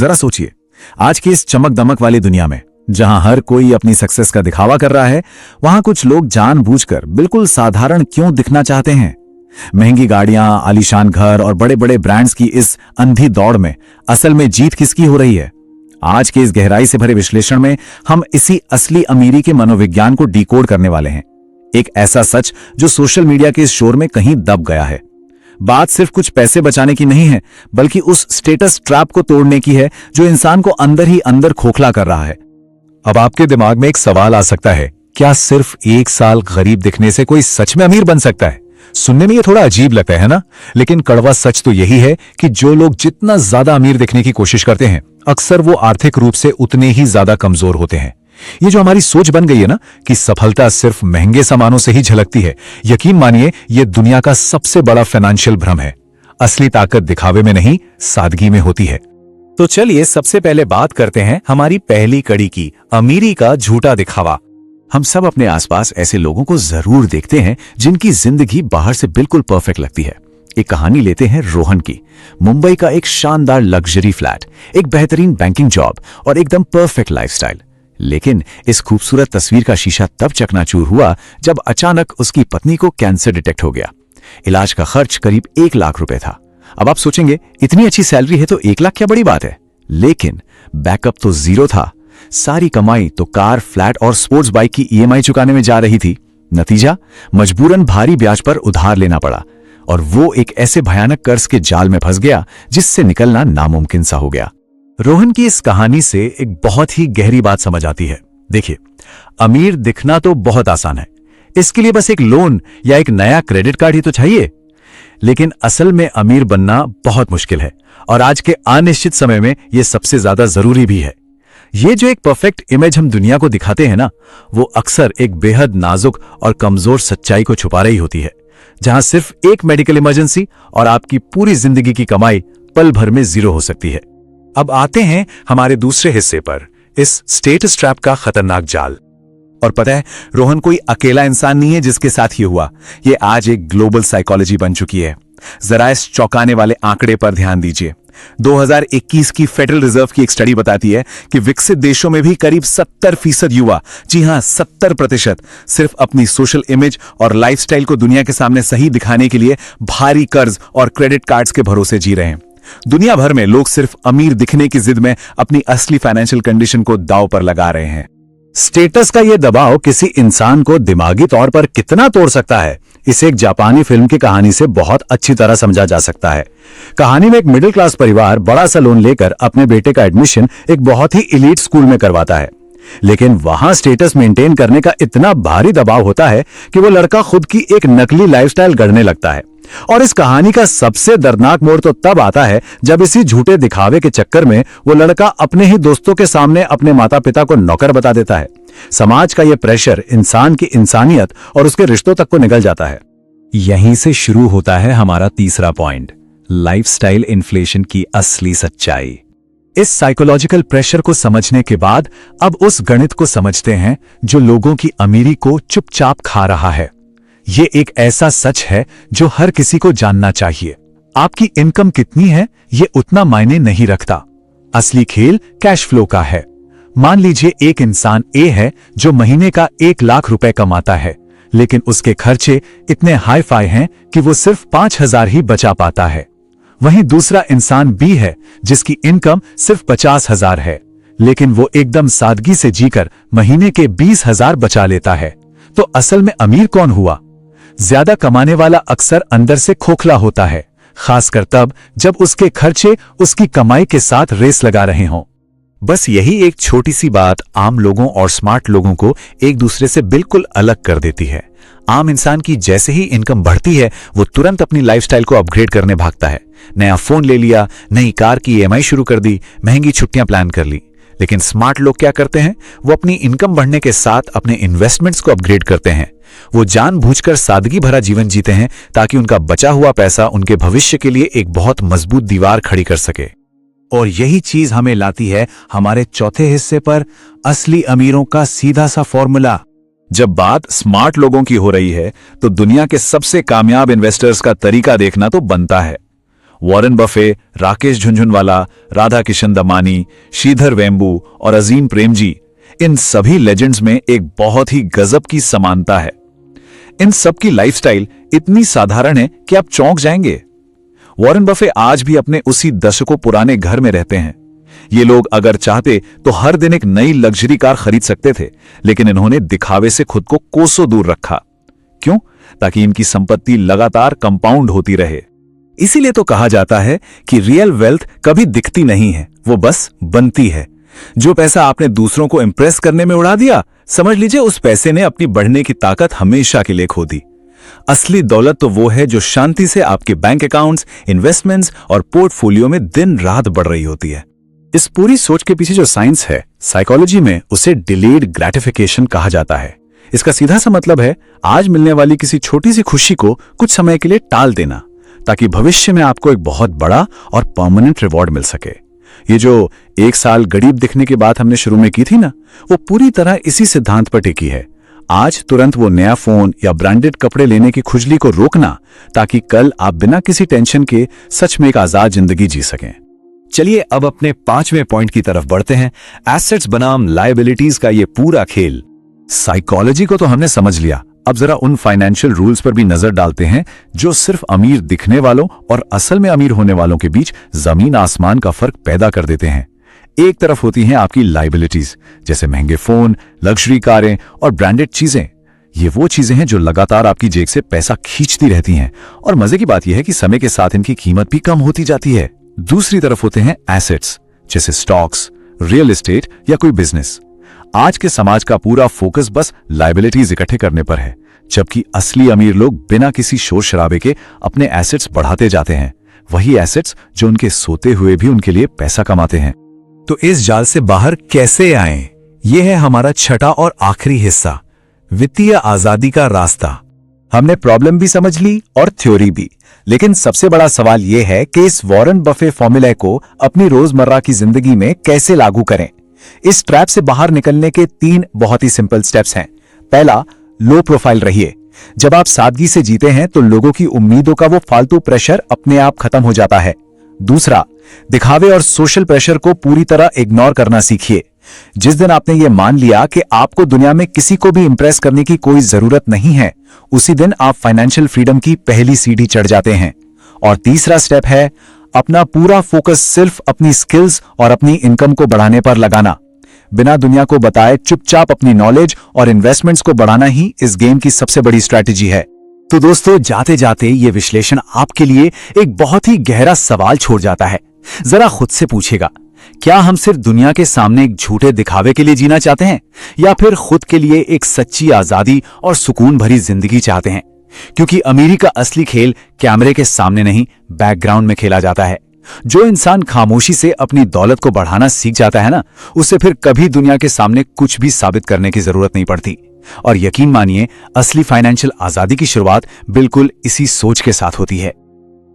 जरा सोचिए, आज की इस चमक दमक वाली दुनिया में जहां हर कोई अपनी सक्सेस का दिखावा कर रहा है, वहां कुछ लोग जानबूझकर बिल्कुल साधारण क्यों दिखना चाहते हैं। महंगी गाड़ियां, आलीशान घर और बड़े बड़े ब्रांड्स की इस अंधी दौड़ में असल में जीत किसकी हो रही है? आज के इस गहराई से भरे विश्लेषण में हम इसी असली अमीरी के मनोविज्ञान को डिकोड करने वाले हैं। एक ऐसा सच जो सोशल मीडिया के इस शोर में कहीं दब गया है। बात सिर्फ कुछ पैसे बचाने की नहीं है, बल्कि उस स्टेटस ट्रैप को तोड़ने की है जो इंसान को अंदर ही अंदर खोखला कर रहा है। अब आपके दिमाग में एक सवाल आ सकता है, क्या सिर्फ 1 साल गरीब दिखने से कोई सच में अमीर बन सकता है? सुनने में ये थोड़ा अजीब लगता है ना, लेकिन कड़वा सच तो यही है कि जो लोग जितना ज्यादा अमीर दिखने की कोशिश करते हैं, अक्सर वो आर्थिक रूप से उतने ही ज्यादा कमजोर होते हैं। ये जो हमारी सोच बन गई है ना कि सफलता सिर्फ महंगे सामानों से ही झलकती है, यकीन मानिए ये दुनिया का सबसे बड़ा फाइनेंशियल भ्रम है। असली ताकत दिखावे में नहीं, सादगी में होती है। तो चलिए सबसे पहले बात करते हैं हमारी पहली कड़ी की, अमीरी का झूठा दिखावा। हम सब अपने आसपास ऐसे लोगों को जरूर देखते हैं जिनकी जिंदगी बाहर से बिल्कुल परफेक्ट लगती है। एक कहानी लेते हैं रोहन की। मुंबई का एक शानदार लग्जरी फ्लैट, एक बेहतरीन बैंकिंग जॉब और एकदम परफेक्ट लाइफस्टाइल। लेकिन इस खूबसूरत तस्वीर का शीशा तब चकनाचूर हुआ जब अचानक उसकी पत्नी को कैंसर डिटेक्ट हो गया। इलाज का खर्च करीब 1 लाख रुपए था। अब आप सोचेंगे, इतनी अच्छी सैलरी है तो 1 लाख क्या बड़ी बात है? लेकिन बैकअप तो जीरो था। सारी कमाई तो कार, फ्लैट और स्पोर्ट्स बाइक की ईएमआई चुकाने में जा रही थी। नतीजा, मजबूरन भारी ब्याज पर उधार लेना पड़ा और वो एक ऐसे भयानक कर्ज के जाल में फंस गया जिससे निकलना नामुमकिन सा हो गया। रोहन की इस कहानी से एक बहुत ही गहरी बात समझ आती है। देखिए, अमीर दिखना तो बहुत आसान है, इसके लिए बस एक लोन या एक नया क्रेडिट कार्ड ही तो चाहिए। लेकिन असल में अमीर बनना बहुत मुश्किल है और आज के अनिश्चित समय में यह सबसे ज्यादा जरूरी भी है। ये जो एक परफेक्ट इमेज हम दुनिया को दिखाते हैं ना, वो अक्सर एक बेहद नाजुक और कमजोर सच्चाई को छुपा रही होती है, जहां सिर्फ एक मेडिकल इमरजेंसी और आपकी पूरी जिंदगी की कमाई पल भर में जीरो हो सकती है। अब आते हैं हमारे दूसरे हिस्से पर, इस स्टेटस ट्रैप का खतरनाक जाल। और पता है, रोहन कोई अकेला इंसान नहीं है जिसके साथ ये हुआ। ये आज एक ग्लोबल साइकोलॉजी बन चुकी है। जरा इस चौंकाने वाले आंकड़े पर ध्यान दीजिए। 2021 की फेडरल रिजर्व की एक स्टडी बताती है कि विकसित देशों में भी करीब 70% युवा, जी हां 70%, सिर्फ अपनी सोशल इमेज और लाइफस्टाइल को दुनिया के सामने सही दिखाने के लिए भारी कर्ज और क्रेडिट कार्ड्स के भरोसे जी रहे हैं। दुनिया भर में लोग सिर्फ अमीर दिखने की जिद में अपनी असली फाइनेंशियल कंडीशन को दांव पर लगा रहे हैं। स्टेटस का यह दबाव किसी इंसान को दिमागी तौर पर कितना तोड़ सकता है, इसे एक जापानी फिल्म की कहानी से बहुत अच्छी तरह समझा जा सकता है। कहानी में एक मिडिल क्लास परिवार बड़ा सा लोन लेकर अपने बेटे का एडमिशन एक बहुत ही इलीट स्कूल में करवाता है। लेकिन वहां स्टेटस मेंटेन करने का इतना भारी दबाव होता है कि वो लड़का खुद की एक नकली लाइफस्टाइल गढ़ने लगता है। और इस कहानी का सबसे दर्दनाक मोड़ तो तब आता है जब इसी झूठे दिखावे के चक्कर में वो लड़का अपने ही दोस्तों के सामने अपने माता पिता को नौकर बता देता है। समाज का यह प्रेशर इंसान की इंसानियत और उसके रिश्तों तक को निगल जाता है। यहीं से शुरू होता है हमारा तीसरा पॉइंट, लाइफस्टाइल इन्फ्लेशन की असली सच्चाई। इस साइकोलॉजिकल प्रेशर को समझने के बाद अब उस गणित को समझते हैं जो लोगों की अमीरी को चुपचाप खा रहा है। ये एक ऐसा सच है जो हर किसी को जानना चाहिए। आपकी इनकम कितनी है ये उतना मायने नहीं रखता। असली खेल कैश फ्लो का है। मान लीजिए एक इंसान ए है जो महीने का 1 लाख रुपए कमाता है, लेकिन उसके खर्चे इतने हाई फाई हैं कि वो सिर्फ 5,000 ही बचा पाता है। वहीं दूसरा इंसान बी है जिसकी इनकम सिर्फ 50,000 है, लेकिन वो एकदम सादगी से जीकर महीने के 20,000 बचा लेता है। तो असल में अमीर कौन हुआ? ज्यादा कमाने वाला अक्सर अंदर से खोखला होता है, खासकर तब जब उसके खर्चे उसकी कमाई के साथ रेस लगा रहे हों। बस यही एक छोटी सी बात आम लोगों और स्मार्ट लोगों को एक दूसरे से बिल्कुल अलग कर देती है। आम इंसान की जैसे ही इनकम बढ़ती है, वो तुरंत अपनी लाइफस्टाइल को अपग्रेड करने भागता है। नया फोन ले लिया, नई कार की ईएमआई शुरू कर दी, महंगी छुट्टियां प्लान कर ली। लेकिन स्मार्ट लोग क्या करते हैं? वो अपनी इनकम बढ़ने के साथ अपने इन्वेस्टमेंट्स को अपग्रेड करते हैं। वो जानबूझकर सादगी भरा जीवन जीते हैं ताकि उनका बचा हुआ पैसा उनके भविष्य के लिए एक बहुत मजबूत दीवार खड़ी कर सके। और यही चीज हमें लाती है हमारे चौथे हिस्से पर, असली अमीरों का सीधा सा फॉर्मूला। जब बात स्मार्ट लोगों की हो रही है तो दुनिया के सबसे कामयाब इन्वेस्टर्स का तरीका देखना तो बनता है। वॉरेन बफे, राकेश झुनझुनवाला, राधा किशन दमानी, श्रीधर वेम्बू और अजीम प्रेमजी, इन सभी लेजेंड्स में एक बहुत ही गजब की समानता है। इन सब की लाइफस्टाइल इतनी साधारण है कि आप चौंक जाएंगे। वॉरेन बफे आज भी अपने उसी दशकों पुराने घर में रहते हैं। ये लोग अगर चाहते तो हर दिन एक नई लग्जरी कार खरीद सकते थे, लेकिन इन्होंने दिखावे से खुद को कोसों दूर रखा। क्यों? ताकि इनकी संपत्ति लगातार कंपाउंड होती रहे। इसीलिए तो कहा जाता है कि रियल वेल्थ कभी दिखती नहीं है, वो बस बनती है। जो पैसा आपने दूसरों को इंप्रेस करने में उड़ा दिया, समझ लीजिए उस पैसे ने अपनी बढ़ने की ताकत हमेशा के लिए खो दी। असली दौलत तो वो है जो शांति से आपके बैंक अकाउंट्स, इन्वेस्टमेंट्स और पोर्टफोलियो में दिन रात बढ़ रही होती है। इस पूरी सोच के पीछे जो साइंस है, साइकोलॉजी में उसे डिलेड ग्रेटिफिकेशन कहा जाता है। इसका सीधा सा मतलब है आज मिलने वाली किसी छोटी सी खुशी को कुछ समय के लिए टाल देना, ताकि भविष्य में आपको एक बहुत बड़ा और परमानेंट रिवॉर्ड मिल सके। ये जो 1 साल गरीब दिखने की बात हमने शुरू में की थी ना, वो पूरी तरह इसी सिद्धांत पर टिकी है। आज तुरंत वो नया फोन या ब्रांडेड कपड़े लेने की खुजली को रोकना, ताकि कल आप बिना किसी टेंशन के सच में एक आजाद जिंदगी जी सकें। चलिए अब अपने 5वें पॉइंट की तरफ बढ़ते हैं, एसेट्स बनाम लायबिलिटीज का ये पूरा खेल। साइकोलॉजी को तो हमने समझ लिया, अब जरा उन फाइनेंशियल रूल्स पर भी नजर डालते हैं जो सिर्फ अमीर दिखने वालों और असल में अमीर होने वालों के बीच जमीन आसमान का फर्क पैदा कर देते हैं। एक तरफ होती हैं आपकी लायबिलिटीज, जैसे महंगे फोन, लग्जरी कारें और ब्रांडेड चीजें। ये वो चीजें हैं जो लगातार आपकी जेब से पैसा खींचती रहती हैं, और मजे की बात यह है कि समय के साथ इनकी कीमत भी कम होती जाती है। दूसरी तरफ होते हैं एसेट्स, जैसे स्टॉक्स, रियल एस्टेट या कोई बिजनेस। आज के समाज का पूरा फोकस बस लायबिलिटीज इकट्ठे करने पर है, जबकि असली अमीर लोग बिना किसी शोर शराबे के अपने एसेट्स बढ़ाते जाते हैं। वही एसेट्स जो उनके सोते हुए भी उनके लिए पैसा कमाते हैं। तो इस जाल से बाहर कैसे आएं? यह है हमारा छठा और आखिरी हिस्सा, वित्तीय आजादी का रास्ता। हमने प्रॉब्लम भी समझ ली और थ्योरी भी, लेकिन सबसे बड़ा सवाल यह है कि इस वॉरेन बफे फॉर्मूले को अपनी रोजमर्रा की जिंदगी में कैसे लागू करें। इस ट्रैप से बाहर निकलने के 3 बहुत ही सिंपल स्टेप्स हैं। पहला, लो प्रोफाइल रहिए। जब आप सादगी से जीते हैं तो लोगों की उम्मीदों का वो फालतू प्रेशर अपने आप खत्म हो जाता है। दूसरा, दिखावे और सोशल प्रेशर को पूरी तरह इग्नोर करना सीखिए। जिस दिन आपने ये मान लिया कि आपको दुनिया में किसी को भी इंप्रेस करने की कोई जरूरत नहीं है, उसी दिन आप फाइनेंशियल फ्रीडम की पहली सीढ़ी चढ़ जाते हैं। और तीसरा स्टेप है अपना पूरा फोकस सिर्फ अपनी स्किल्स और अपनी इनकम को बढ़ाने पर लगाना। बिना दुनिया को बताए चुपचाप अपनी नॉलेज और इन्वेस्टमेंट्स को बढ़ाना ही इस गेम की सबसे बड़ी स्ट्रैटेजी है। तो दोस्तों, जाते जाते ये विश्लेषण आपके लिए एक बहुत ही गहरा सवाल छोड़ जाता है। जरा खुद से पूछेगा, क्या हम सिर्फ दुनिया के सामने एक झूठे दिखावे के लिए जीना चाहते हैं, या फिर खुद के लिए एक सच्ची आजादी और सुकून भरी जिंदगी चाहते हैं? क्योंकि अमीरी का असली खेल कैमरे के सामने नहीं, बैकग्राउंड में खेला जाता है। जो इंसान खामोशी से अपनी दौलत को बढ़ाना सीख जाता है ना, उसे फिर कभी दुनिया के सामने कुछ भी साबित करने की जरूरत नहीं पड़ती। और यकीन मानिए, असली फाइनेंशियल आजादी की शुरुआत बिल्कुल इसी सोच के साथ होती है।